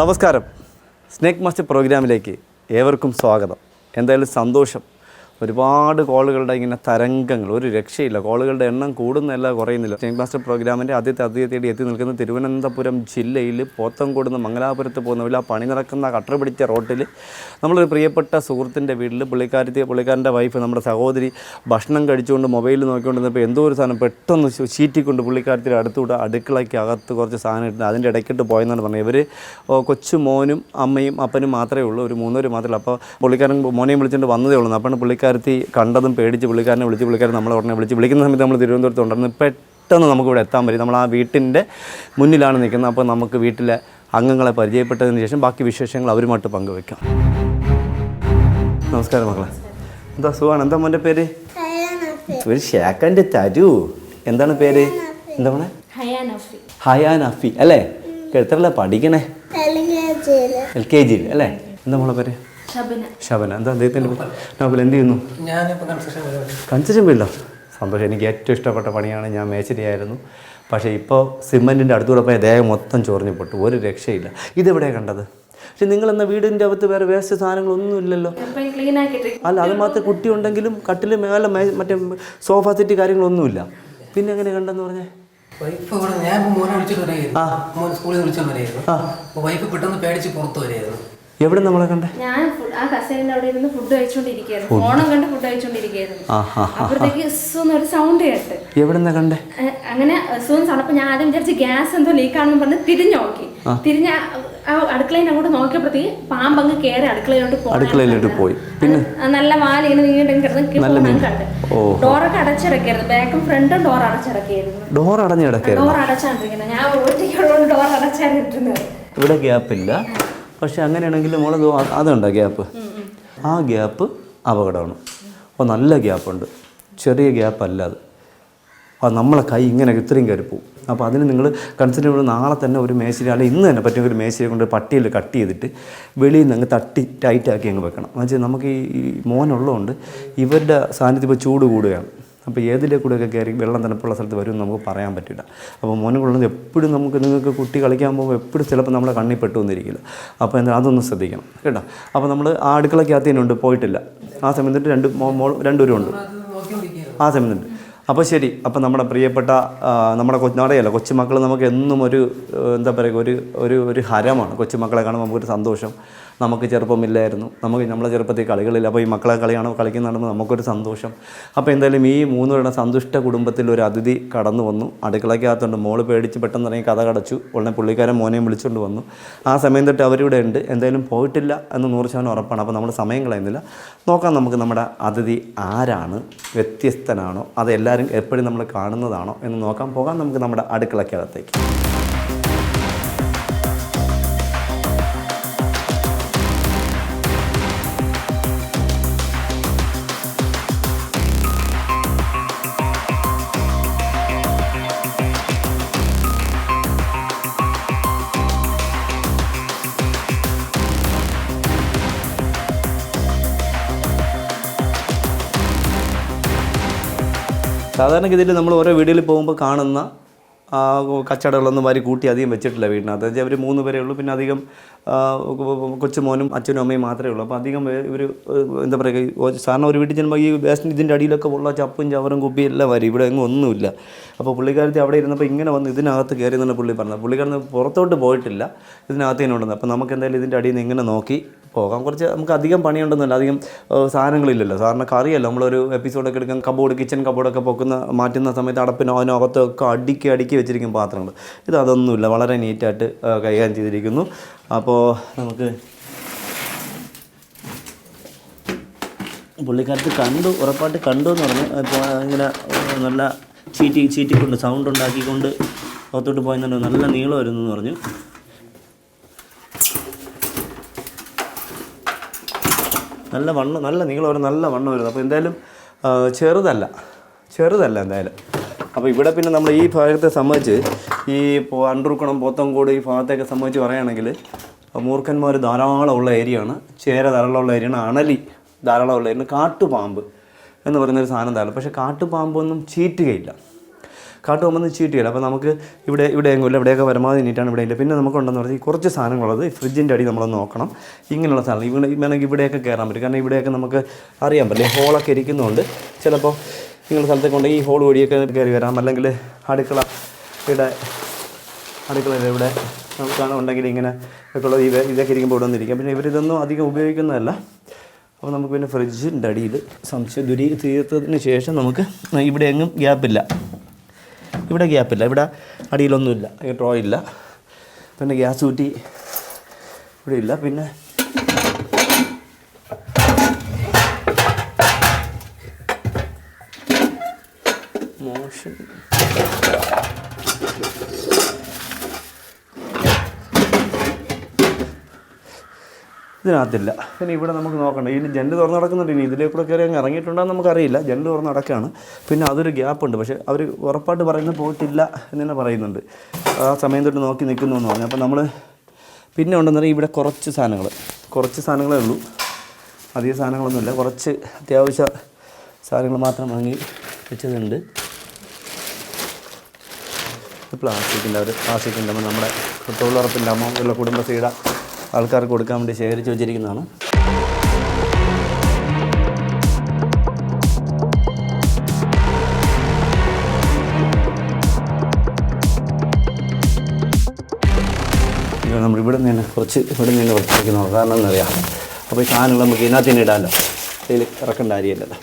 നമസ്കാരം. Snake master പ്രോഗ്രാമിലേക്ക് ഏവർക്കും സ്വാഗതം. എന്തായാലും സന്തോഷം. ഒരുപാട് കോളുകളുടെ ഇങ്ങനെ തരംഗങ്ങൾ, ഒരു രക്ഷയില്ല. കോളുകളുടെ എണ്ണം കൂടുന്നതല്ല, കുറയുന്നില്ല. സ്നേക്ക് മാസ്റ്റർ പ്രോഗ്രാമിൻ്റെ ആദ്യത്തെ അതിഥിയോട് എത്തി നിൽക്കുന്ന തിരുവനന്തപുരം ജില്ലയിൽ പോത്തൻകോട് നിന്ന് മംഗലാപുരത്ത് പോകുന്ന വഴി ആ പണി നടക്കുന്ന കട്ടർ പിടിച്ച റോട്ടിൽ നമ്മളൊരു പ്രിയപ്പെട്ട സുഹൃത്തിൻ്റെ വീട്ടിൽ പുള്ളിക്കാരൻ്റെ വൈഫ്, നമ്മുടെ സഹോദരി ഭക്ഷണം കഴിച്ചുകൊണ്ട് മൊബൈലിൽ നോക്കിക്കൊണ്ടിരുന്നപ്പോൾ എന്തോ ഒരു സാധനം പെട്ടെന്ന് ചീറ്റിക്കൊണ്ട് പുള്ളിക്കാരത്തിൻ്റെ അടുത്തൂടെ അടുക്കളയ്ക്ക് അകത്ത് കുറച്ച് സാധനം ഇട്ടുണ്ട്. അതിൻ്റെ ഇടയ്ക്കിട്ട് പോയെന്നാണ് പറഞ്ഞത്. ഇവർ കൊച്ചു മോനും അമ്മയും അപ്പനും മാത്രമേ ഉള്ളൂ, ഒരു 3 പേര് മാത്രമേ ഉള്ളൂ. അപ്പോൾ പുള്ളിക്കാരൻ മോനെയും വിളിച്ചുകൊണ്ട് വന്നതേ ഉള്ളൂ. അപ്പോൾ പുള്ളിക്കാരത്തി കണ്ടതും പേടിച്ച് പുള്ളിക്കാരനെ പുള്ളിക്കാരൻ നമ്മളെ ഉടനെ വിളിക്കുന്ന സമയത്ത് നമ്മൾ തിരുവനന്തപുരത്ത് ഉണ്ടായിരുന്നു. പെട്ടെന്ന് നമുക്കിവിടെ എത്താൻ പറ്റും. നമ്മൾ ആ വീട്ടിൻ്റെ മുന്നിലാണ് നിൽക്കുന്നത്. അപ്പോൾ നമുക്ക് വീട്ടിലെ അംഗങ്ങളെ പരിചയപ്പെട്ടതിന് ശേഷം ബാക്കി വിശേഷങ്ങൾ അവരുമായിട്ട് പങ്കുവെക്കാം. നമസ്കാരം മക്കളെ. എന്താ സുഖമാണ്? എന്താ മോൻ്റെ പേര്? ഒരു ഷേക്കൻ്റെ തരൂ. എന്താണ് പേര്? എന്താ മോനെ? ഹയാൻ അഫി അല്ലേ? എത്രയല്ലേ പഠിക്കണേ? LKG അല്ലേ? എന്താ മോളെ പേര്? ശബന. എന്താ അദ്ദേഹത്തിൻ്റെ നോബൽ എന്ത് ചെയ്യുന്നു? കൺസ്ട്രക്ഷൻ ഫീൽഡോ? സന്തോഷം. എനിക്ക് ഏറ്റവും ഇഷ്ടപ്പെട്ട പണിയാണ്. ഞാൻ മേശരിയായിരുന്നു. പക്ഷേ ഇപ്പോൾ സിമെൻറ്റിൻ്റെ അടുത്തൂടെ പോയി ദേഹം മൊത്തം ചൊറിഞ്ഞു പൊട്ടു. ഒരു രക്ഷയില്ല. ഇതെവിടെയാണ് കണ്ടത്? പക്ഷെ നിങ്ങളെന്ന വീടിൻ്റെ അകത്ത് വേറെ വേസ്റ്റ് സാധനങ്ങളൊന്നും ഇല്ലല്ലോ. അല്ല, അത് മാത്രം കുട്ടി ഉണ്ടെങ്കിലും കട്ടിൽ മേലെ മറ്റേ സോഫ സെറ്റ് കാര്യങ്ങളൊന്നുമില്ല. പിന്നെ എങ്ങനെ കണ്ടെന്ന് പറഞ്ഞേ? ഞാൻ മോനെ വിളിച്ചിട്ട് വരായിരുന്നു, സ്കൂളിൽ വിളിച്ചോണ്ട് വരായിരുന്നു. വൈഫ് പെട്ടെന്ന് പേടിച്ച് പുറത്ത് വരായിരുന്നു. എവിടെ നമ്മളെ കണ്ടേ? ഞാൻ ആ കസേരയുടെ അവിടെ ഇരുന്ന് ഫുഡ് കഴിച്ചോണ്ടിരിക്കുകയായിരുന്നു. ഫോണും കണ്ട് ഫുഡ് കഴിച്ചോണ്ടിരിക്കുകയായിരുന്നു. അപ്പോഴത്തേക്ക് ഒരു സൗണ്ട് കേട്ട്. എവിടെന്നാ കണ്ടേ? അങ്ങനെ സൗണ്ട്. അപ്പൊ ഞാൻ ആദ്യം വിചാരിച്ച് ഗ്യാസ് എന്തോ ലീക്ക് ആണെന്ന് പറഞ്ഞ് തിരിഞ്ഞു നോക്കി. തിരിഞ്ഞ അടുക്കളയിൽ അങ്ങോട്ട് നോക്കിയപ്പോഴത്തേക്ക് പാമ്പങ്ങ് കയറി അടുക്കളയിലോട്ട് പോയി. പിന്നെ നല്ല വാല ഇങ്ങനെ നീണ്ടെങ്കിൽ കണ്ട് ഡോറൊക്കെ അടച്ചിടക്കായിരുന്നു. ബാക്കും ഫ്രണ്ടും ഡോർ അടച്ചിടക്കായിരുന്നു. ഡോർ അടച്ചാണ്ടിരിക്കുന്നത്. ഞാൻ ഒറ്റയ്ക്കുള്ളതുകൊണ്ട് ഡോർ അടച്ചാണ്ടിരുന്നത്. ഇവിടെ ഗ്യാപ്പില്ല. പക്ഷെ അങ്ങനെയാണെങ്കിൽ മോളെ അതുണ്ടോ ഗ്യാപ്പ്? ആ ഗ്യാപ്പ് അപകടമാണ്. അപ്പോൾ നല്ല ഗ്യാപ്പുണ്ട്, ചെറിയ ഗ്യാപ്പല്ല അത്. അപ്പോൾ നമ്മളെ കൈ ഇങ്ങനെ ഇത്രയും കയറി പോവും. അപ്പോൾ അതിന് നിങ്ങൾ കൺസിഡർ ചെയ്യുമ്പോൾ നാളെ തന്നെ ഒരു മേശരി, അല്ലെങ്കിൽ ഇന്ന് തന്നെ പറ്റുമെങ്കിൽ ഒരു മേശരിയെ കൊണ്ട് പട്ടിയിൽ കട്ട് ചെയ്തിട്ട് വെളിയിൽ നിന്ന് അങ്ങ് തട്ടി ടൈറ്റാക്കി അങ്ങ് വെക്കണം. എന്നുവെച്ചാൽ നമുക്ക് ഈ മോനുള്ളതുകൊണ്ട് ഇവരുടെ സാന്നിധ്യം ഇപ്പോൾ ചൂട് കൂടുകയാണ്. അപ്പോൾ ഏതിലെ കൂടെയൊക്കെ കയറി വെള്ളം തണുപ്പുള്ള സ്ഥലത്ത് വരുമെന്ന് നമുക്ക് പറയാൻ പറ്റില്ല. അപ്പോൾ മോനുള്ളത് എപ്പോഴും നിങ്ങൾക്ക് കുട്ടി കളിക്കാൻ പോകുമ്പോൾ എപ്പോഴും ചിലപ്പോൾ നമ്മളെ കണ്ണിൽ പെട്ടു വന്നിരിക്കില്ല. അപ്പോൾ എന്താ അതൊന്ന് ശ്രദ്ധിക്കണം കേട്ടോ. അപ്പോൾ നമ്മൾ ആ അടുക്കളയ്ക്കകത്തേനുണ്ട്, പോയിട്ടില്ല. ആ സമയത്ത് രണ്ടുപേരും ഉണ്ട് ആ സമയത്തുണ്ട്. അപ്പോൾ ശരി. അപ്പോൾ നമ്മുടെ പ്രിയപ്പെട്ട നമ്മുടെ കൊച്ചുമക്കൾ നമുക്ക് എന്നും ഒരു എന്താ പറയുക, ഒരു ഹരമാണ്. കൊച്ചുമക്കളെ കാണുമ്പോൾ നമുക്കൊരു സന്തോഷം. നമുക്ക് ചെറുപ്പമില്ലായിരുന്നു, നമ്മളെ ചെറുപ്പത്തിൽ കളികളില്ല. അപ്പോൾ ഈ മക്കളെ കളിക്കുന്നതാകുമ്പോൾ നമുക്കൊരു സന്തോഷം. അപ്പോൾ എന്തായാലും ഈ 3 പേരുടെ സന്തുഷ്ട കുടുംബത്തിൽ ഒരു അതിഥി കടന്നു വന്നു. അടുക്കളയ്ക്കകത്തുണ്ട്. മോള് പേടിച്ച് പെട്ടെന്ന് ഇറങ്ങി കഥ കടച്ചു. ഉടനെ പുള്ളിക്കാരൻ മോനെയും വിളിച്ചുകൊണ്ട് വന്നു. ആ സമയം തൊട്ട് അവരിവിടെ ഉണ്ട്. എന്തായാലും പോയിട്ടില്ല എന്ന് 100% ഉറപ്പാണ്. അപ്പോൾ നമ്മൾ സമയം കളയുന്നില്ല. നോക്കാം നമുക്ക് നമ്മുടെ അതിഥി ആരാണ്, വ്യത്യസ്തനാണോ, അതെല്ലാവരും എപ്പോഴും നമ്മൾ കാണുന്നതാണോ എന്ന് നോക്കാം. പോകാം നമുക്ക് നമ്മുടെ അടുക്കളയ്ക്കകത്തേക്ക്. സാധാരണഗതിയിൽ നമ്മൾ ഓരോ വീടുകളിൽ പോകുമ്പോൾ കാണുന്ന കച്ചവടങ്ങളൊന്നും വാരി കൂട്ടി അധികം വെച്ചിട്ടില്ല വീടിനകത്ത്. വെച്ചാൽ അവർ 3 പേരേ ഉള്ളൂ. പിന്നെ അധികം കൊച്ചുമോനും അച്ഛനും അമ്മയും മാത്രമേ ഉള്ളൂ. അപ്പോൾ അധികം ഇവർ എന്താ പറയുക, സാധാരണ ഒരു വീട്ടിൽ ചെല്ലുമ്പോൾ ഈ വേസ്റ്റിന് ഇതിൻ്റെ അടിയിലൊക്കെ ഉള്ള ചപ്പും ചവറും കുപ്പിയും എല്ലാം വരും. ഇവിടെ എങ്ങും ഒന്നുമില്ല. അപ്പോൾ പുള്ളിക്കാരത്തി അവിടെ ഇരുന്നപ്പോൾ ഇങ്ങനെ വന്ന് ഇതിനകത്ത് കയറി എന്നാണ് പുള്ളി പറഞ്ഞത്. പുള്ളിക്കാരന് പുറത്തോട്ട് പോയിട്ടില്ല, ഇതിനകത്ത് തന്നെ ഉണ്ടെന്ന്. അപ്പോൾ നമുക്ക് എന്തായാലും ഇതിൻ്റെ അടിയിൽ നിന്ന് ഇങ്ങനെ നോക്കി പോകാം. കുറച്ച് നമുക്ക് അധികം പണിയുണ്ടെന്നല്ല, അധികം സാധനങ്ങളില്ലല്ലോ. സാധാരണ കറിയല്ല, നമ്മളൊരു എപ്പിസോഡൊക്കെ എടുക്കാൻ കിച്ചൺ കബോർഡൊക്കെ മാറ്റുന്ന സമയത്ത് അതിനകത്തൊക്കെ അടുക്കി വെച്ചിരിക്കും പാത്രങ്ങൾ. അതൊന്നുമില്ല, വളരെ നീറ്റായിട്ട് കൈകാര്യം ചെയ്തിരിക്കുന്നു. അപ്പോൾ നമുക്ക് പുള്ളിക്കാരത്ത് ഉറപ്പായിട്ട് കണ്ടു എന്ന് പറഞ്ഞു. ഇപ്പോൾ ഇങ്ങനെ നല്ല ചീറ്റിക്കൊണ്ട് സൗണ്ട് ഉണ്ടാക്കിക്കൊണ്ട് പുറത്തോട്ട് പോയെന്നുണ്ട്. നല്ല നീളം വരുന്നു എന്ന് പറഞ്ഞു. നല്ല നീളം വരും, നല്ല വണ്ണം വരുന്നു. അപ്പോൾ എന്തായാലും ചെറുതല്ല എന്തായാലും. അപ്പോൾ ഇവിടെ പിന്നെ നമ്മൾ ഈ ഭാഗത്തെ സംബന്ധിച്ച് ഈ അണ്ടൂർക്കുളം പോത്തൻകോട് ഈ ഭാഗത്തൊക്കെ സംബന്ധിച്ച് പറയുകയാണെങ്കിൽ മൂർഖന്മാർ ധാരാളമുള്ള ഏരിയയാണ്. ചേര ധാരാളമുള്ള ഏരിയയാണ്. അണലി ധാരാളമുള്ള ഏരിയയാണ്. കാട്ടുപാമ്പ് എന്ന് പറയുന്നൊരു സാധനം ധാരാളം. പക്ഷേ കാട്ടുപാമ്പൊന്നും ചീറ്റുകയില്ല. കാട്ടുകൊമ്പെന്ന് ചീട്ടിയില്ല. അപ്പോൾ നമുക്ക് ഇവിടെ എങ്കിലും ഇവിടെയൊക്കെ പരമാവധി നീറ്റാണ്, ഇവിടെ ഇല്ല. പിന്നെ നമുക്കുണ്ടെന്ന് പറഞ്ഞാൽ കുറച്ച് സാധനങ്ങളുള്ളത് ഫ്രിഡ്ജിൻ്റെ അടി നമ്മളൊന്ന് നോക്കണം. ഇങ്ങനെയുള്ള സാധനം വേണമെങ്കിൽ ഇവിടെയൊക്കെ കയറാൻ പറ്റും. കാരണം ഇവിടെയൊക്കെ നമുക്ക് അറിയാൻ പറ്റില്ല, ഹോളൊക്കെ ഇരിക്കുന്നതുകൊണ്ട് ചിലപ്പോൾ ഇങ്ങനെ സ്ഥലത്തേക്ക് കൊണ്ട് ഈ ഹോൾ വഴിയൊക്കെ കയറി വരാം. അല്ലെങ്കിൽ അടുക്കളയുടെ ഇവിടെ നമുക്കാണ് ഉണ്ടെങ്കിൽ ഇങ്ങനെ ഒക്കെയുള്ള ഇതൊക്കെ ഇരിക്കുമ്പോൾ ഇവിടെ വന്നിരിക്കാം. പിന്നെ ഇവരിതൊന്നും അധികം ഉപയോഗിക്കുന്നതല്ല. അപ്പോൾ നമുക്ക് പിന്നെ ഫ്രിഡ്ജിൻ്റെ അടിയിൽ തീർത്തതിന് ശേഷം നമുക്ക് ഇവിടെ എങ്ങും ഗ്യാപ്പില്ല, ഇവിടെ അടിയിലൊന്നുമില്ല, ഡ്രോ ഇല്ല. പിന്നെ ഗ്യാസ് കുറ്റി ഇവിടെ ഇല്ല. പിന്നെ മോഷൻ ഇതിനകത്തില്ല. പിന്നെ ഇവിടെ നമുക്ക് നോക്കണ്ട, ഇനി ജനൽ തുറന്ന് നടക്കുന്നുണ്ട്. ഇനി ഇതിലേക്കൂടെ കയറി അങ്ങ് ഇറങ്ങിയിട്ടുണ്ടോയെന്ന് നമുക്കറിയില്ല. ജനൽ തുറന്ന് നടക്കുകയാണ്. പിന്നെ അതൊരു ഗ്യാപ്പുണ്ട്, പക്ഷേ അവർ ഉറപ്പായിട്ട് പറയുന്നത് പോയിട്ടില്ല എന്ന് തന്നെ പറയുന്നുണ്ട്. ആ സമയം തൊട്ട് നോക്കി നിൽക്കുന്നു എന്ന് പറഞ്ഞു. അപ്പോൾ നമ്മൾ പിന്നെ ഉണ്ടെന്ന് പറഞ്ഞാൽ ഇവിടെ കുറച്ച് സാധനങ്ങളേ ഉള്ളൂ, അധികം സാധനങ്ങളൊന്നുമില്ല. കുറച്ച് അത്യാവശ്യ സാധനങ്ങൾ മാത്രം വാങ്ങി വെച്ചതുണ്ട്. പ്ലാസ്റ്റിക്കിൻ്റെ നമ്മുടെ തൊഴിലുറപ്പിൻ്റെ ഉള്ള കുടുംബശ്രീയുടെ ആൾക്കാർക്ക് കൊടുക്കാൻ വേണ്ടി ശേഖരിച്ച് വെച്ചിരിക്കുന്നതാണ്. നമ്മൾ ഇവിടെ നിന്ന് വൃത്തിയാക്കുന്നു. കാരണം എന്നറിയാം, അപ്പോൾ ഈ സാധനങ്ങൾ നമുക്ക് ഇതിനകത്ത് തന്നെ ഇടാമല്ലോ, ഇതിൽ ഇറക്കേണ്ട കാര്യമില്ലല്ലോ.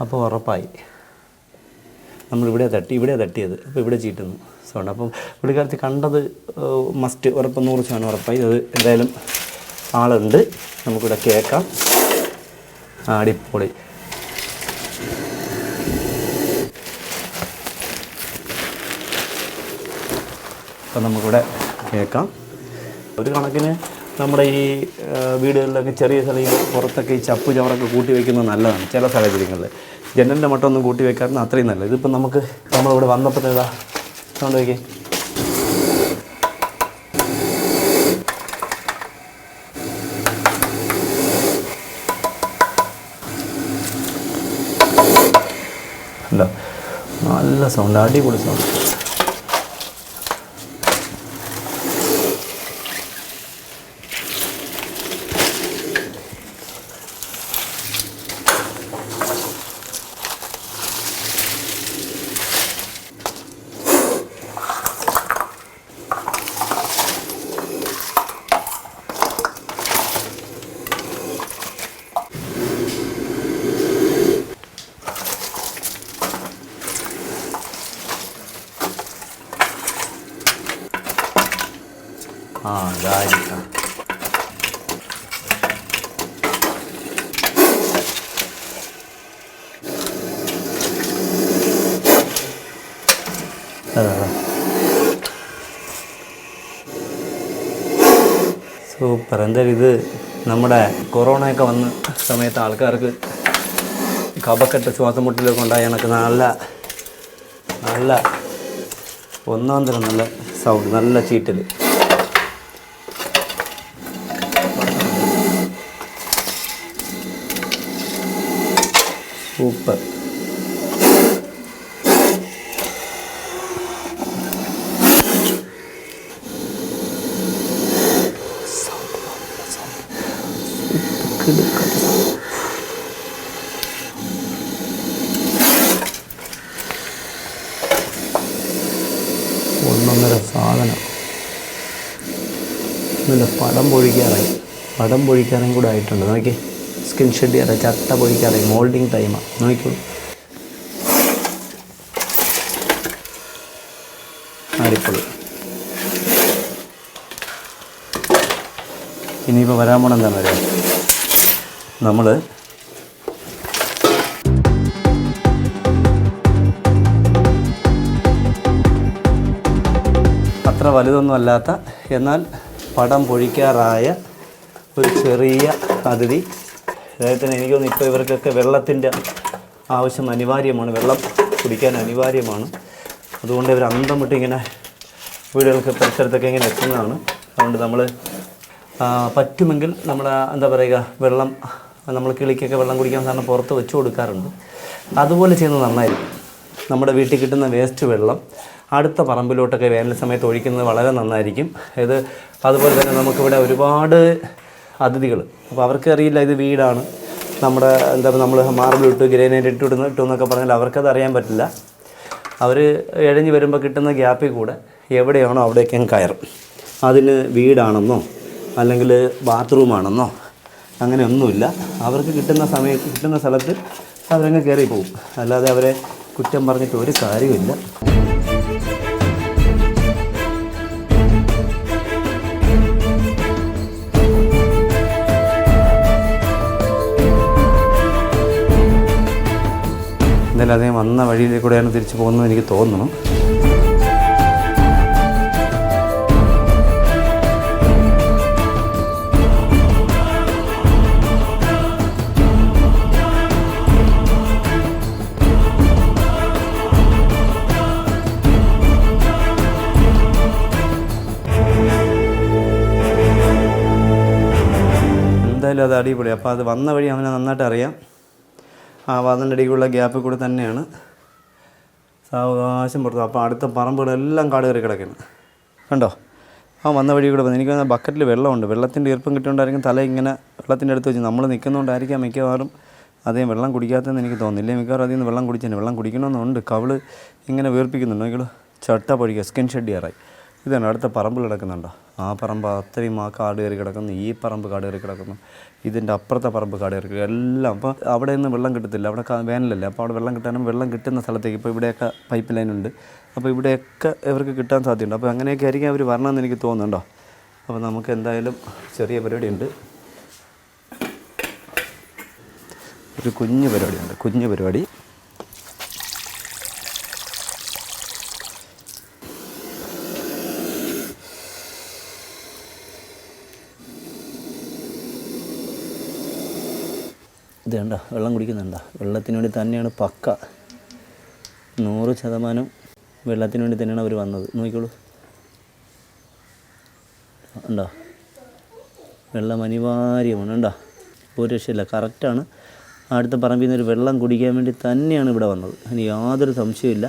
അപ്പോൾ ഉറപ്പായി നമ്മളിവിടെ തട്ടിയത്. അപ്പോൾ ഇവിടെ ചീറ്റുന്നു സൗണ്ട്. അപ്പം പുള്ളിക്കാരത്തി കണ്ടത് മസ്റ്റ് ഉറപ്പ് 100% ഉറപ്പായി. അത് എന്തായാലും ആളുണ്ട്, നമുക്കിവിടെ കേൾക്കാം. അടിപൊളി. അപ്പം നമുക്കിവിടെ കേൾക്കാം. ഒരു കണക്കിന് നമ്മുടെ ഈ വീടുകളിലൊക്കെ ചെറിയ സ്ഥലങ്ങൾ പുറത്തൊക്കെ ഈ ചപ്പ് ചവറൊക്കെ കൂട്ടി വയ്ക്കുന്നത് നല്ലതാണ്. ചില സാഹചര്യങ്ങളിൽ ജനലിൻ്റെ മട്ടൊന്നും കൂട്ടി വയ്ക്കാറുണ്ട്, അത്രയും നല്ലത്. ഇതിപ്പോൾ നമ്മളിവിടെ വന്നപ്പോഴത്തേതാ സൗണ്ട് വയ്ക്കേ. അല്ല, നല്ല സൗണ്ട്, അടിപൊളി സൗണ്ട്. ഇതായിരിക്കാം. സൂപ്പർ. എന്തായാലും ഇത് നമ്മുടെ കൊറോണയൊക്കെ വന്ന സമയത്ത് ആൾക്കാർക്ക് കഫക്കെട്ട് ശ്വാസം മുട്ടലൊക്കെ ഉണ്ടായ കണക്ക് നല്ല ഒന്നാം തരം നല്ല സൗണ്ട്, നല്ല ചീറ്റൽ. സൂപ്പർ. ഒന്നൊന്നര സാധനം. ഇതിൻ്റെ പടം പൊഴിക്കാറായും കൂടെ ആയിട്ടുണ്ട്. നോക്കി, സ്കിൻ ഷെഡ് ചെയ്യാതെ ചട്ട പൊഴിക്കാറായി. മോൾഡിങ് ടൈമാണ്. നോക്കിക്കോളൂ. അടിപൊളി. ഇനിയിപ്പോൾ വരാൻ പോകണം എന്താണെന്ന് അറിയാം, നമ്മൾ അത്ര വലുതൊന്നും അല്ലാത്ത എന്നാൽ പടം പൊഴിക്കാറായ ഒരു ചെറിയ അതിഥി. അതായത് എനിക്ക് തോന്നുന്നു ഇപ്പോൾ ഇവർക്കൊക്കെ വെള്ളത്തിൻ്റെ ആവശ്യം അനിവാര്യമാണ്, വെള്ളം കുടിക്കാൻ അനിവാര്യമാണ്. അതുകൊണ്ട് ഇവർ അന്തം വിട്ട് ഇങ്ങനെ വീടുകൾക്ക് പരിസരത്തൊക്കെ ഇങ്ങനെ എത്തുന്നതാണ്. അതുകൊണ്ട് നമ്മൾ പറ്റുമെങ്കിൽ നമ്മൾ എന്താ പറയുക, വെള്ളം നമ്മൾ കിളിക്കൊക്കെ വെള്ളം കുടിക്കാൻ സാറിന് പുറത്ത് വെച്ച് കൊടുക്കാറുണ്ട്. അതുപോലെ ചെയ്യുന്നത് നന്നായിരിക്കും. നമ്മുടെ വീട്ടിൽ കിട്ടുന്ന വേസ്റ്റ് വെള്ളം അടുത്ത പറമ്പിലോട്ടൊക്കെ വേനൽ സമയത്ത് ഒഴിക്കുന്നത് വളരെ നന്നായിരിക്കും. ഇത് അതുപോലെ തന്നെ നമുക്കിവിടെ ഒരുപാട് അതിഥികൾ, അപ്പോൾ അവർക്ക് അറിയില്ല ഇത് വീടാണ്, നമ്മുടെ എന്താ നമ്മൾ മാർബിൾ ഇട്ട് ഗ്രാനൈറ്റ് ഇട്ടു എന്നൊക്കെ പറഞ്ഞാൽ അവർക്കത് അറിയാൻ പറ്റില്ല. അവർ ഇഴഞ്ഞ് വരുമ്പോൾ കിട്ടുന്ന ഗ്യാപ്പിൽ കൂടെ എവിടെയാണോ അവിടേക്ക് കയറും. അതിന് വീടാണെന്നോ അല്ലെങ്കിൽ ബാത്റൂമാണെന്നോ അങ്ങനെയൊന്നുമില്ല. അവർക്ക് കിട്ടുന്ന സ്ഥലത്ത് അവരങ്ങ് കയറി പോകും. അല്ലാതെ അവരെ കുറ്റം പറഞ്ഞിട്ട് ഒരു കാര്യമില്ല. എന്തായാലും അദ്ദേഹം വന്ന വഴിയിലേക്കൂടെയാണ് തിരിച്ചു പോകുന്നത് എനിക്ക് തോന്നുന്നു. എന്തായാലും അത് അടിപൊളി. അപ്പോൾ അത് വന്ന വഴി അവനെ നന്നായിട്ട് അറിയാം. ആ വാതിലിൻ്റെ ഇടയ്ക്കുള്ള ഗ്യാപ്പിൽ കൂടെ തന്നെയാണ് സാവകാശം പുറത്ത്. അപ്പോൾ അടുത്ത പറമ്പുകളെല്ലാം കാട് കയറി കിടക്കുന്നു. കണ്ടോ? ആ വന്ന വഴി കൂടെ വന്നു. എനിക്ക് ബക്കറ്റിൽ വെള്ളമുണ്ട്. വെള്ളത്തിൻ്റെ ഈർപ്പം കിട്ടുകൊണ്ടായിരിക്കും തല ഇങ്ങനെ വെള്ളത്തിൻ്റെ അടുത്ത് വെച്ച് നമ്മൾ നിൽക്കുന്നതുകൊണ്ടായിരിക്കാം മിക്കവാറും അദ്ദേഹം വെള്ളം കുടിക്കാത്തതെന്ന് എനിക്ക് തോന്നുന്നില്ല. മിക്കവാറും അതിൽ നിന്ന് വെള്ളം കുടിച്ചതിന് വെള്ളം കുടിക്കണമെന്നുണ്ട്. കവിള് ഇങ്ങനെ വീർപ്പിക്കുന്നുണ്ട്. നിങ്ങൾ ചട്ട പൊടിക്കുക, സ്കിൻ ഷെഡ് ചെയ്യാറായി. ഇതാണ് അടുത്ത പറമ്പിൽ കിടക്കുന്നുണ്ടോ? ആ പറമ്പ് അത്രയും ആ കാട് കയറി കിടക്കുന്നു. ഈ പറമ്പ് കാട് കയറി കിടക്കുന്നു. ഇതിൻ്റെ അപ്പുറത്തെ പറമ്പ് കാട് കയറി എല്ലാം. അപ്പോൾ അവിടെ നിന്ന് വെള്ളം കിട്ടത്തില്ല. അവിടെ വേനലല്ലേ. അപ്പോൾ അവിടെ വെള്ളം കിട്ടാനും വെള്ളം കിട്ടുന്ന സ്ഥലത്തേക്ക് ഇപ്പോൾ ഇവിടെയൊക്കെ പൈപ്പ് ലൈനുണ്ട്. അപ്പോൾ ഇവിടെയൊക്കെ ഇവർക്ക് കിട്ടാൻ സാധ്യതയുണ്ട്. അപ്പോൾ അങ്ങനെയൊക്കെ ആയിരിക്കും അവർ വരണമെന്ന് എനിക്ക് തോന്നുന്നുണ്ടോ. അപ്പോൾ നമുക്ക് എന്തായാലും ചെറിയ പരിപാടിയുണ്ട്. ഒരു കുഞ്ഞു പരിപാടി. ഇത് കണ്ടോ, വെള്ളം കുടിക്കുന്നുണ്ടോ? വെള്ളത്തിന് വേണ്ടി തന്നെയാണ് പക്ക 100% വെള്ളത്തിന് വേണ്ടി തന്നെയാണ് അവർ വന്നത്. നോക്കിക്കോളൂ, ഉണ്ടോ? വെള്ളം അനിവാര്യമാണ്. ഉണ്ടോ? ഒരു രക്ഷയില്ല. കറക്റ്റാണ്. അടുത്ത പറമ്പിൽ നിന്നൊരു വെള്ളം കുടിക്കാൻ വേണ്ടി തന്നെയാണ് ഇവിടെ വന്നത്. അതിന് യാതൊരു സംശയമില്ല.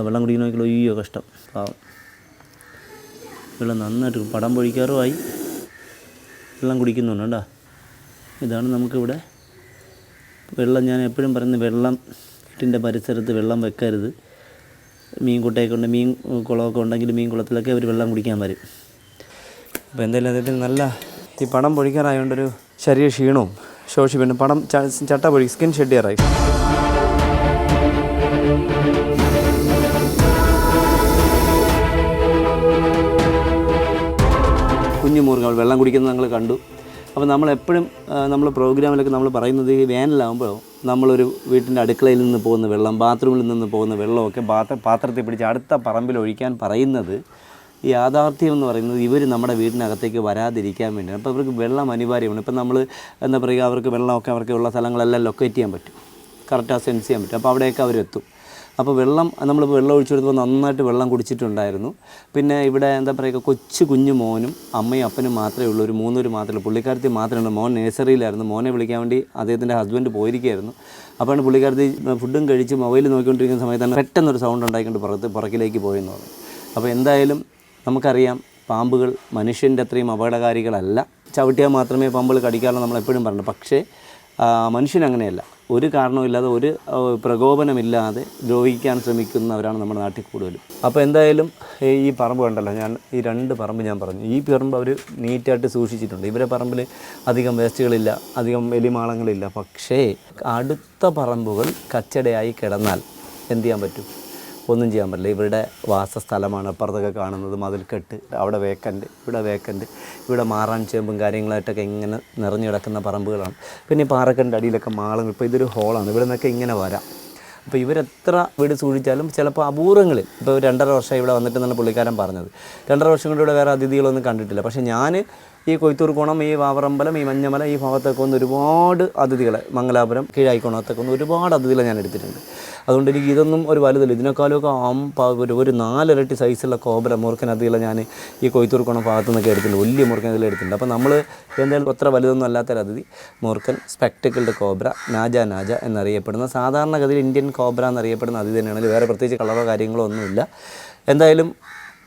വെള്ളം കുടിക്കുന്ന നോക്കിക്കോളൂ. അയ്യോ കഷ്ടം, പാവം. വെള്ളം നന്നായിട്ട് പടം പൊഴിക്കാറുമായി വെള്ളം കുടിക്കുന്നുണ്ട്. കേട്ടോ, ഇതാണ് നമുക്കിവിടെ വെള്ളം. ഞാൻ എപ്പോഴും പറയുന്നത്, വെള്ളം വീട്ടിൻ്റെ പരിസരത്ത് വെള്ളം വെക്കരുത്. മീൻ കുട്ടയൊക്കെ ഉണ്ട്, മീൻ കുളമൊക്കെ ഉണ്ടെങ്കിൽ മീൻ കുളത്തിലൊക്കെ അവർ വെള്ളം കുടിക്കാൻ വരും. അപ്പോൾ എന്തായാലും അദ്ദേഹത്തിന് നല്ല ഈ പടം പൊഴിക്കാറായതുകൊണ്ടൊരു ശരീര ക്ഷീണവും ശോഷിപ്പുണ്ട്. പടം ചട്ട പൊഴി, സ്കിൻ ഷെഡ് ചെയ്യാറായി. കുഞ്ഞു മൂർഖകൾ വെള്ളം കുടിക്കുന്നത് ഞങ്ങൾ കണ്ടു. അപ്പോൾ നമ്മളെപ്പോഴും നമ്മൾ പ്രോഗ്രാമിലൊക്കെ നമ്മൾ പറയുന്നത്, ഈ വേനലാകുമ്പോൾ നമ്മളൊരു വീട്ടിൻ്റെ അടുക്കളയിൽ നിന്ന് പോകുന്ന വെള്ളം, ബാത്റൂമിൽ നിന്ന് പോകുന്ന വെള്ളമൊക്കെ പാത്രത്തിൽ പിടിച്ച് അടുത്ത പറമ്പിൽ ഒഴിക്കാൻ പറയുന്നത്, ഈ യാഥാർത്ഥ്യം എന്ന് പറയുന്നത് ഇവർ നമ്മുടെ വീടിനകത്തേക്ക് വരാതിരിക്കാൻ വേണ്ടിയാണ്. അപ്പോൾ ഇവർക്ക് വെള്ളം അനിവാര്യമാണ്. ഇപ്പം നമ്മൾ എന്താ പറയുക, അവർക്ക് വെള്ളമൊക്കെ അവർക്കുള്ള സ്ഥലങ്ങളെല്ലാം ലൊക്കേറ്റ് ചെയ്യാൻ പറ്റും, കറക്റ്റാக സെൻസ് ചെയ്യാൻ പറ്റും. അപ്പോൾ അവിടെയൊക്കെ അവരെത്തും. അപ്പോൾ നമ്മളിപ്പോൾ വെള്ളം ഒഴിച്ചു കൊടുത്തപ്പോൾ നന്നായിട്ട് വെള്ളം കുടിച്ചിട്ടുണ്ടായിരുന്നു. പിന്നെ ഇവിടെ എന്താ പറയുക, കുഞ്ഞു മോനും അമ്മയും അപ്പനും മാത്രമേ ഉള്ളൂ. ഒരു 3 പേര് മാത്രമേ ഉള്ളൂ. പുള്ളിക്കാരത്തി മാത്രമേ ഉള്ളൂ. മോൻ നേഴ്സറിയിലായിരുന്നു. മോനെ വിളിക്കാൻ വേണ്ടി അദ്ദേഹത്തിൻ്റെ ഹസ്ബൻഡ് പോയിരിക്കുകയായിരുന്നു. അപ്പോഴാണ് പുള്ളിക്കാരത്തി ഫുഡും കഴിച്ച് മൊബൈൽ നോക്കിക്കൊണ്ടിരിക്കുന്ന സമയത്താണ് പെട്ടെന്നൊരു സൗണ്ട് ഉണ്ടായിക്കൊണ്ട് പുറകിലേക്ക് പോയെന്ന് പറഞ്ഞു. അപ്പോൾ എന്തായാലും നമുക്കറിയാം, പാമ്പുകൾ മനുഷ്യൻ്റെ അത്രയും അപകടകാരികളല്ല. ചവിട്ടിയാൽ മാത്രമേ പാമ്പുകൾ കടിക്കാറുള്ളൂ നമ്മളെപ്പോഴും പറഞ്ഞു. പക്ഷേ മനുഷ്യനങ്ങനെയല്ല. ഒരു കാരണവുമില്ലാതെ, ഒരു പ്രകോപനമില്ലാതെ ദ്രോഹിക്കാൻ ശ്രമിക്കുന്നവരാണ് നമ്മുടെ നാട്ടിൽ കൂടുതലും. അപ്പോൾ എന്തായാലും ഈ പറമ്പ് കണ്ടല്ലോ, ഈ 2 പറമ്പ് ഞാൻ പറഞ്ഞു. ഈ പറമ്പ് അവർ നീറ്റായിട്ട് സൂക്ഷിച്ചിട്ടുണ്ട്. ഇവരെ പറമ്പിൽ അധികം വേസ്റ്റുകളില്ല, അധികം എലിമാളങ്ങളില്ല. പക്ഷേ അടുത്ത പറമ്പുകൾ കച്ചടയായി കിടന്നാൽ എന്ത് ചെയ്യാൻ പറ്റും? ഒന്നും ചെയ്യാൻ പറ്റില്ല. ഇവരുടെ വാസസ്ഥലമാണ്. അപ്പുറത്തൊക്കെ കാണുന്നത് മതിൽക്കെട്ട്, അവിടെ വേക്കൻറ്റ്, ഇവിടെ വേക്കൻറ്റ്, ഇവിടെ മാറാൻ ചേമ്പും കാര്യങ്ങളായിട്ടൊക്കെ ഇങ്ങനെ നിറഞ്ഞു കിടക്കുന്ന പറമ്പുകളാണ്. പിന്നെ ഈ പാറക്കൻ്റെ അടിയിലൊക്കെ മാളങ്ങൾ. ഇപ്പോൾ ഇതൊരു ഹോളാണ്, ഇവിടെ നിന്നൊക്കെ ഇങ്ങനെ വരാം. അപ്പോൾ ഇവരെത്ര വീട് സൂക്ഷിച്ചാലും ചിലപ്പോൾ അപൂർവങ്ങളിൽ, ഇപ്പോൾ 2.5 വർഷം ഇവിടെ വന്നിട്ടെന്നാണ് പുള്ളിക്കാരൻ പറഞ്ഞത്. 2.5 വർഷം കൊണ്ട് ഇവിടെ വേറെ അതിഥികളൊന്നും കണ്ടിട്ടില്ല. പക്ഷേ ഞാൻ ഈ കൊയ്ത്തൂർക്കോണം, ഈ വാവറമ്പലം, ഈ മഞ്ഞമല, ഈ ഭാഗത്തൊക്കെ ഒന്ന് ഒരുപാട് അതിഥികളെ, മംഗലാപുരം, കീഴായിക്കോണത്തൊക്കെ ഒന്ന് ഒരുപാട് അതിഥികളെ ഞാൻ എടുത്തിട്ടുണ്ട്. അതുകൊണ്ട് എനിക്ക് ഇതൊന്നും ഒരു വലുതല്ല. ഇതിനേക്കാളൊക്കെ ഒരു 4 ഇരട്ടി സൈസുള്ള കോബ്ര മൂർഖൻ അതിഥികളെ ഞാൻ ഈ കൊയ്ത്തൂർക്കോണം ഭാഗത്തു നിന്നൊക്കെ എടുത്തിട്ടുണ്ട്. വലിയ മൂർഖൻ അതിൽ എടുത്തിട്ടുണ്ട്. അപ്പോൾ നമ്മൾ എന്തായാലും അത്ര വലുതൊന്നും അല്ലാത്തൊരു അതിഥി മൂർഖൻ സ്പെക്ടക്കിൾഡ് കോബ്ര, നാജ എന്നറിയപ്പെടുന്ന, സാധാരണഗതിയിൽ ഇന്ത്യൻ കോബ്ര എന്നറിയപ്പെടുന്ന അതിഥി തന്നെയാണ്. വേറെ പ്രത്യേകിച്ച് കളറോ കാര്യങ്ങളോ ഒന്നുമില്ല. എന്തായാലും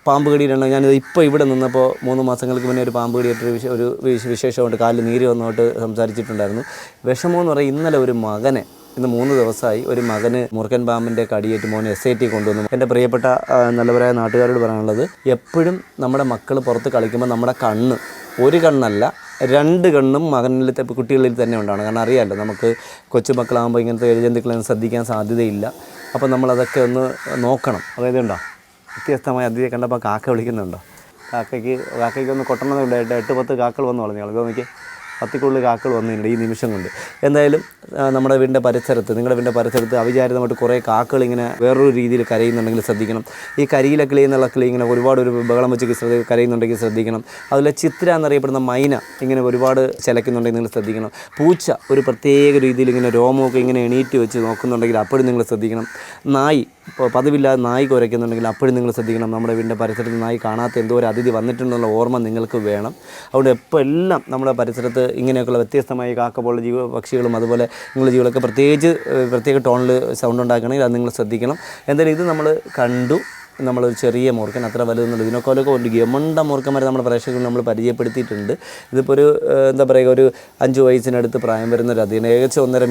പാമ്പ് കടിയിട്ടുണ്ട്. ഞാനിത് ഇപ്പോൾ ഇവിടെ നിന്നപ്പോൾ 3 മാസങ്ങൾക്ക് മുന്നേ ഒരു പാമ്പ് കടിയായിട്ടൊരു ഒരു വിശേഷമുണ്ട്. കാലിൽ നീര് വന്നോട്ട് സംസാരിച്ചിട്ടുണ്ടായിരുന്നു. വിഷമമെന്ന് പറയും, ഇന്നലെ ഒരു മകനെ, ഇന്ന് 3 ദിവസമായി ഒരു മകന് മൂർഖൻ പാമ്പിൻ്റെ കടിയേറ്റ് മോനെ SIT കൊണ്ടുവന്നു. എൻ്റെ പ്രിയപ്പെട്ട നല്ലവരായ നാട്ടുകാരോട് പറയാനുള്ളത്, എപ്പോഴും നമ്മുടെ മക്കൾ പുറത്ത് കളിക്കുമ്പോൾ നമ്മുടെ കണ്ണ്, ഒരു കണ്ണല്ല 2 കണ്ണും മകനിൽ കുട്ടികളിൽ തന്നെ ഉണ്ടാണ്. കാരണം അറിയാമല്ലോ, നമുക്ക് കൊച്ചുമക്കളാകുമ്പോൾ ഇങ്ങനത്തെ ഇഴജന്തുക്കളൊന്നും ശ്രദ്ധിക്കാൻ സാധ്യതയില്ല. അപ്പോൾ നമ്മളതൊക്കെ ഒന്ന് നോക്കണം. അതായത് ഉണ്ടോ, വ്യത്യസ്തമായ അതിഥിയെ കണ്ടപ്പോൾ കാക്ക വിളിക്കുന്നുണ്ടോ? കാക്കയ്ക്കൊന്ന് കൊട്ടണമെന്നുണ്ടായിട്ട് 8-10 കാക്കൾ വന്നു പറഞ്ഞു. ഞങ്ങൾ നോക്കി 10-ക്കുള്ളിൽ കാക്കൾ വന്നിട്ടുണ്ട് ഈ നിമിഷം കൊണ്ട്. എന്തായാലും നമ്മുടെ വീടിൻ്റെ പരിസരത്ത്, നിങ്ങളുടെ വീടിൻ്റെ പരിസരത്ത് അവിചാരിതമായിട്ട് കുറേ കാക്കകൾ ഇങ്ങനെ വേറൊരു രീതിയിൽ കരയുന്നുണ്ടെങ്കിൽ ശ്രദ്ധിക്കണം. ഈ കരിയിലെ കിളി എന്നുള്ള കിളി ഇങ്ങനെ ഒരുപാട് ഒരു ബഹളം വെച്ച് കരയുന്നുണ്ടെങ്കിൽ ശ്രദ്ധിക്കണം. അതുപോലെ ചിത്ര എന്നറിയപ്പെടുന്ന മൈന ഇങ്ങനെ ഒരുപാട് ചിലയ്ക്കുന്നുണ്ടെങ്കിൽ നിങ്ങൾ ശ്രദ്ധിക്കണം. പൂച്ച ഒരു പ്രത്യേക രീതിയിൽ ഇങ്ങനെ രോമമൊക്കെ ഇങ്ങനെ എണീറ്റ് വെച്ച് നോക്കുന്നുണ്ടെങ്കിൽ അപ്പോഴും നിങ്ങൾ ശ്രദ്ധിക്കണം. നായി, ഇപ്പോൾ പതിവില്ലാതെ നായി കുരയ്ക്കുന്നുണ്ടെങ്കിൽ അപ്പോഴും നിങ്ങൾ ശ്രദ്ധിക്കണം. നമ്മുടെ വീടിൻ്റെ പരിസരത്ത് നായി കാണാത്ത എന്തോ ഒരു അതിഥി വന്നിട്ടുണ്ടെന്നുള്ള ഓർമ്മ നിങ്ങൾക്ക് വേണം. അതുകൊണ്ട് എപ്പോൾ എല്ലാം നമ്മുടെ പരിസരത്ത് ഇങ്ങനെയൊക്കെയുള്ള വ്യത്യസ്തമായ കാക്ക പോലുള്ള പക്ഷികളും അതുപോലെ നിങ്ങളുടെ ജീവികളൊക്കെ പ്രത്യേക ടോണിൽ സൗണ്ട് ഉണ്ടാക്കുകയാണെങ്കിൽ അത് നിങ്ങൾ ശ്രദ്ധിക്കണം. എന്തായാലും ഇത് നമ്മൾ കണ്ടു. നമ്മളൊരു ചെറിയ മൂർഖൻ, അത്ര വലുതൊന്നുമില്ല. ഇതിനൊക്കെ ഒരു ഗമണ്ട മൂർഖന്മാരെ നമ്മുടെ പ്രേക്ഷകർ നമ്മൾ പരിചയപ്പെടുത്തിയിട്ടുണ്ട്. ഇതിപ്പോൾ ഒരു എന്താ പറയുക, ഒരു 5 വയസ്സിനടുത്ത് പ്രായം വരുന്നൊരു അതിന് ഏകദേശം 1.5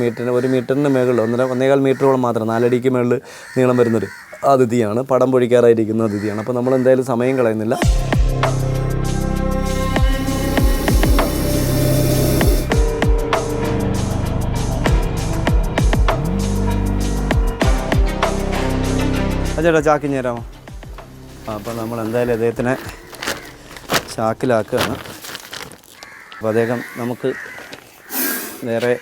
മീറ്ററിന് മുകളിൽ 1.25 മീറ്ററോളം മാത്രം 4 അടിക്ക് മുകളിൽ നീളം വരുന്നൊരു അതിഥിയാണ്. പടം പൊഴിക്കാറായിരിക്കുന്ന അതിഥിയാണ്. അപ്പോൾ നമ്മൾ എന്തായാലും സമയം കളയുന്നില്ല. ചേട്ടാ ചാക്കിഞ്ഞ് തരാമോ? അപ്പോൾ നമ്മൾ എന്തായാലും അദ്ദേഹത്തിനെ ചാക്കിലാക്കുകയാണ്. അപ്പോൾ അദ്ദേഹം നമുക്ക് വേറെ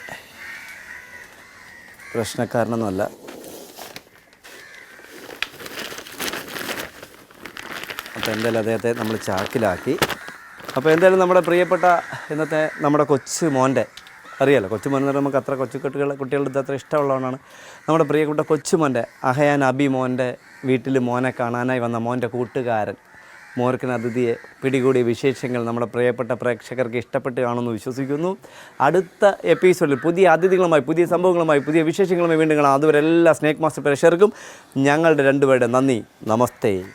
പ്രശ്നക്കാരനൊന്നുമല്ല. അപ്പോൾ എന്തായാലും അദ്ദേഹത്തെ നമ്മൾ ചാക്കിലാക്കി. അപ്പോൾ എന്തായാലും നമ്മുടെ പ്രിയപ്പെട്ട ഇന്നത്തെ നമ്മുടെ കൊച്ചു മോൻ്റെ, അറിയാമല്ലോ കൊച്ചുമോൻ എന്ന് പറയുമ്പോൾ നമുക്ക് അത്ര കുട്ടികളുടെ അടുത്ത് അത്ര ഇഷ്ടമുള്ളതാണ്. നമ്മുടെ പ്രിയപ്പെട്ട കൊച്ചുമോൻ്റെ അഹയാൻ അബി മോൻ്റെ വീട്ടിൽ മോനെ കാണാനായി വന്ന മോൻ്റെ കൂട്ടുകാരൻ മൂർഖൻ അതിഥിയെ പിടികൂടിയ വിശേഷങ്ങൾ നമ്മുടെ പ്രിയപ്പെട്ട പ്രേക്ഷകർക്ക് ഇഷ്ടപ്പെട്ട് കാണുമെന്ന് വിശ്വസിക്കുന്നു. അടുത്ത എപ്പിസോഡിൽ പുതിയ അതിഥികളുമായി, പുതിയ സംഭവങ്ങളുമായി, പുതിയ വിശേഷങ്ങളുമായി വീണ്ടും കാണാം. അതുവരെ എല്ലാ സ്നേക് മാസ്റ്റർ പ്രേക്ഷകർക്കും ഞങ്ങളുടെ 2 പേരുടെ നന്ദി, നമസ്തേ.